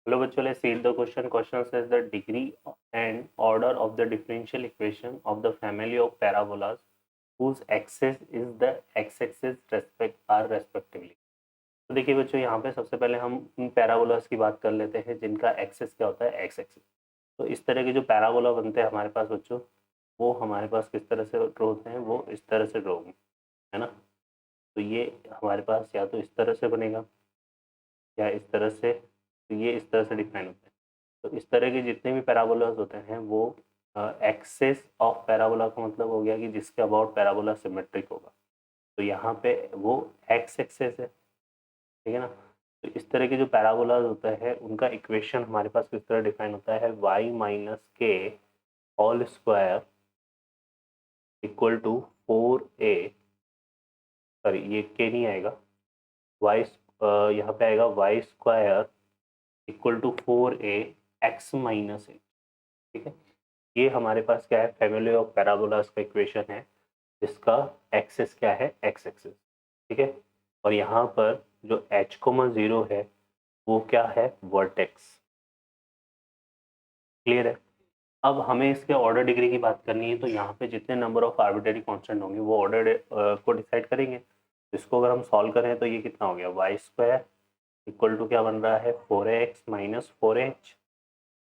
Hello bachcho, let's see the question. Question says the degree and order of the differential equation of the family of parabolas whose axis is the x-axis are respectively. तो देखिए बच्चों, यहाँ पे सबसे पहले हम उन parabolas की बात कर लेते हैं जिनका एक्सिस क्या होता है, एक्स एक्सिस। तो इस तरह के जो पैराबोला बनते हैं हमारे पास बच्चों, वो हमारे पास किस तरह से ड्रॉ होते हैं, वो इस तरह से ड्रॉ होंगे, है ना। तो ये हमारे पास या तो इस तरह से बनेगा या इस तरह से, तो ये इस तरह से डिफाइन होते हैं। तो इस तरह के जितने भी पैराबोलास होते हैं वो एक्सेस ऑफ पैराबोला का मतलब हो गया कि जिसके अबाउट पैराबोला सिमेट्रिक होगा। तो यहाँ पे वो एक्स एक्सेस है, ठीक है ना। तो इस तरह के जो पैराबोलास होता है उनका इक्वेशन हमारे पास किस तरह डिफाइन होता है, y माइनस के whole square equal to 4a, sorry ये के नहीं आएगा, y यहाँ पे आएगा y square equal to 4a x minus a, ठीक है। ये हमारे पास क्या है, फैमिली ऑफ पैराबोलास का इक्वेशन है जिसका एक्सिस क्या है, एक्स एक्सिस, ठीक है। और यहाँ पर जो h,0 है वो क्या है, वर्टेक्स। क्लियर है। अब हमें इसके ऑर्डर डिग्री की बात करनी है, तो यहाँ पे जितने नंबर ऑफ आर्बिट्रेरी कांस्टेंट होंगे वो ऑर्डर को डिसाइड करेंगे। इसको अगर हम सॉल्व करें तो ये कितना हो गया, वाई स्क्वायर इक्वल टू क्या बन रहा है, 4x माइनस 4h।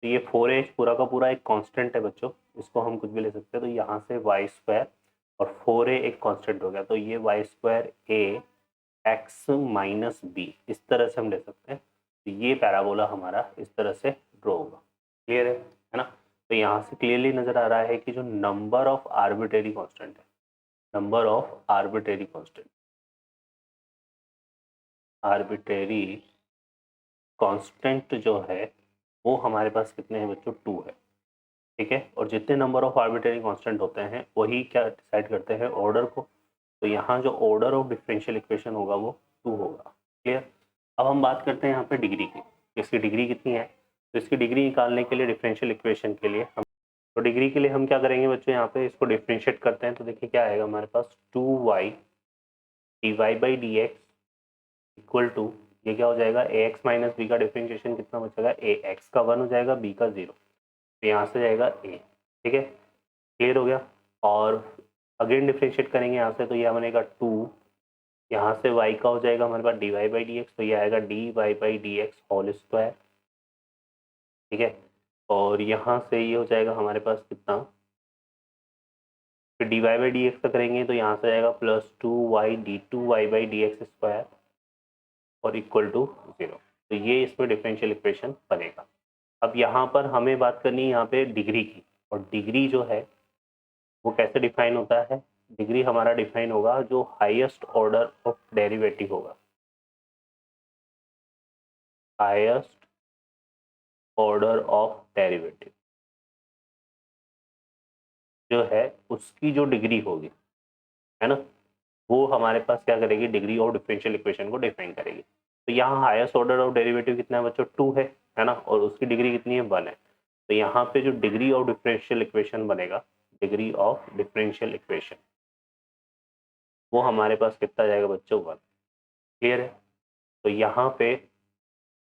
तो ये 4h पूरा का पूरा एक कांस्टेंट है बच्चों, इसको हम कुछ भी ले सकते हैं। तो यहाँ से वाई स्क्वायर और 4a एक कांस्टेंट हो गया, तो ये वाई स्क्वायर ए एक्स माइनस बी, इस तरह से हम ले सकते हैं। तो ये पैराबोला हमारा इस तरह से ड्रॉ होगा। क्लियर है ना। तो यहाँ से क्लियरली नजर आ रहा है कि जो नंबर ऑफ आर्बिट्रेरी कांस्टेंट है, number of arbitrary constant, arbitrary constant जो है वो हमारे पास कितने हैं बच्चों, 2 है, ठीक है। और जितने नंबर ऑफ आर्बिट्रेरी कांस्टेंट होते हैं वही क्या डिसाइड करते हैं, ऑर्डर को। तो यहाँ जो ऑर्डर ऑफ डिफरेंशियल इक्वेशन होगा वो 2 होगा। क्लियर। अब हम बात करते हैं यहाँ पे डिग्री की, इसकी डिग्री कितनी है। तो इसकी डिग्री निकालने के लिए डिफरेंशियल इक्वेशन के लिए हम, तो डिग्री के लिए हम क्या करेंगे बच्चों, यहाँ पे इसको डिफरेंशिएट करते हैं। तो देखिए क्या आएगा हमारे पास, 2y dy by D X equal to, ये क्या हो जाएगा, ए एक्स माइनस बी का डिफरेंशिएशन कितना बचेगा, ए एक्स का 1 हो जाएगा, बी का 0। तो यहाँ से जाएगा ए, ठीक है। क्लियर हो गया। और अगेन डिफरेंशिएट करेंगे यहाँ से, तो यह बनेगा 2, यहाँ से y का हो जाएगा हमारे पास dy बाई डी एक्स, तो ये आएगा dy by D X whole square, ठीक है। और यहाँ से ये हो जाएगा हमारे पास कितना, फिर dy बाई डी एक्स का करेंगे तो यहाँ से आएगा plus 2y D 2y by D x square और इक्वल टू 0। तो ये इसमें डिफरेंशियल इक्वेशन बनेगा। अब यहाँ पर हमें बात करनी है यहाँ पे डिग्री की, और डिग्री जो है वो कैसे डिफाइन होता है, डिग्री हमारा डिफाइन होगा जो हाईएस्ट ऑर्डर ऑफ डेरिवेटिव होगा, हाईएस्ट ऑर्डर ऑफ डेरिवेटिव जो है उसकी जो डिग्री होगी, है ना, वो हमारे पास क्या करेगी, डिग्री ऑफ डिफरेंशियल इक्वेशन को डिफाइन करेगी। तो यहाँ हाईएस्ट ऑर्डर ऑफ डेरिवेटिव कितना है बच्चों, 2 है ना, और उसकी डिग्री कितनी है, 1 है। तो यहाँ पे जो डिग्री ऑफ डिफरेंशियल इक्वेशन बनेगा, डिग्री ऑफ डिफरेंशियल इक्वेशन, वो हमारे पास कितना जाएगा बच्चों, 1। क्लियर है। तो यहाँ पे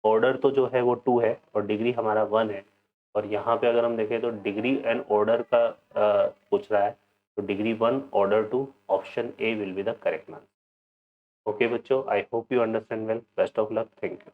ऑर्डर तो जो है वो 2 है और डिग्री हमारा 1 है। और यहाँ पे अगर हम देखें तो डिग्री एंड ऑर्डर का पूछ रहा है, तो degree 1 order 2, option A will be the correct answer. Okay बच्चों, I hope you understand well, best of luck, thank you.